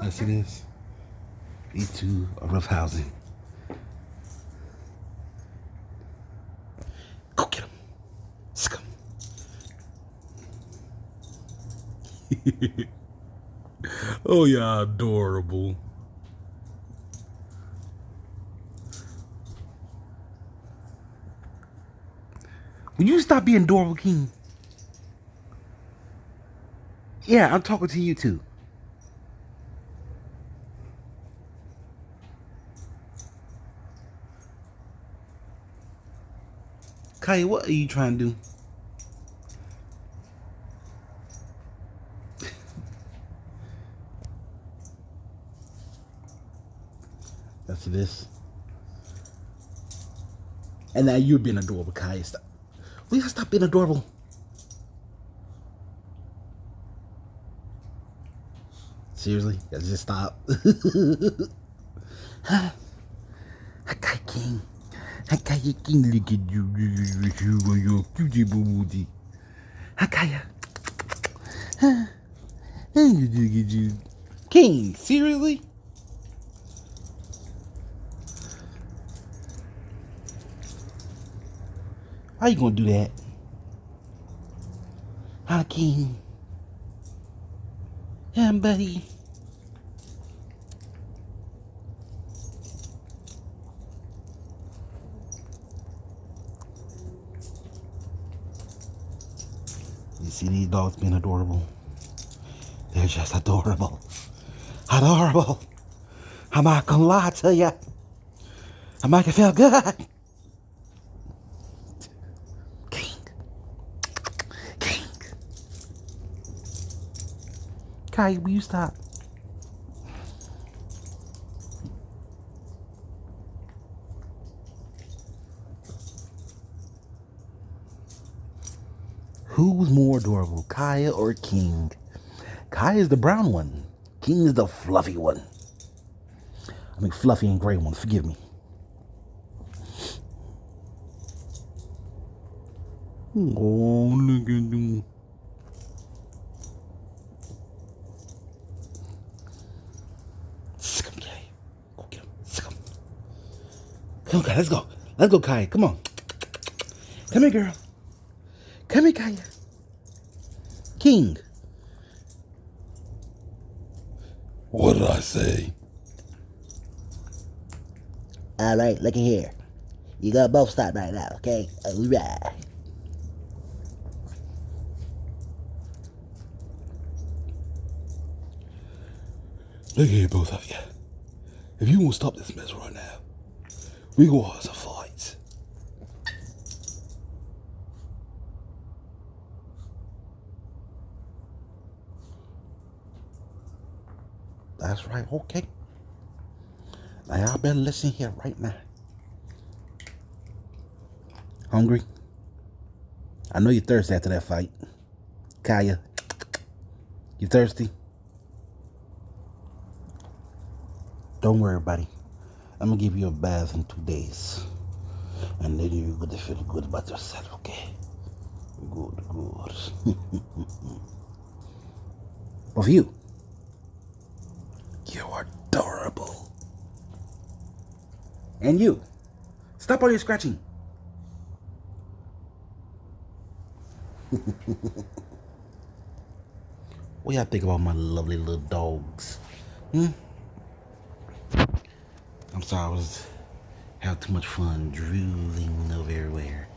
Yes, it is. E2 or roughhousing. Go get him. Scum. Oh, yeah, adorable. Will you stop being adorable, King? Yeah, I'm talking to you too. Kaya, what are you trying to do? That's this. And now you're being adorable, Kaya. Stop. Will you stop being adorable? Seriously? Just stop. Huh? Hi, King. Hi, King. Look at you. You're cutie booty. Hi, huh? Look at you. King, seriously? How you gonna do that? Hi, King. Yeah, buddy. You see these dogs being adorable? They're just adorable. Adorable. I'm not gonna lie to you. I make it feel good. King. King. Kai, will you stop? Who's more adorable, Kaya or King? Kaya is the brown one. King is the fluffy one. I mean, fluffy and gray one. Forgive me. Oh, look at you. Sick him, Kaya. Go get him. Sick him. Come on, Kaya. Let's go. Let's go, Kaya. Come on. Come here, girl. Come here, Kaya. King. What did I say? All right, look at here. You gotta both stop right now, okay? All right. Look here, both of you. If you won't stop this mess right now, we go have some fights. That's right, okay. Now y'all better listen here right now. Hungry? I know you're thirsty after that fight. Kaya, you thirsty? Don't worry, buddy. I'm gonna give you a bath in 2 days. And then you're gonna feel good about yourself, okay? Good, good. Of you. You're adorable. And you. Stop all your scratching. What y'all think about my lovely little dogs? I'm sorry, I was having too much fun drooling over everywhere.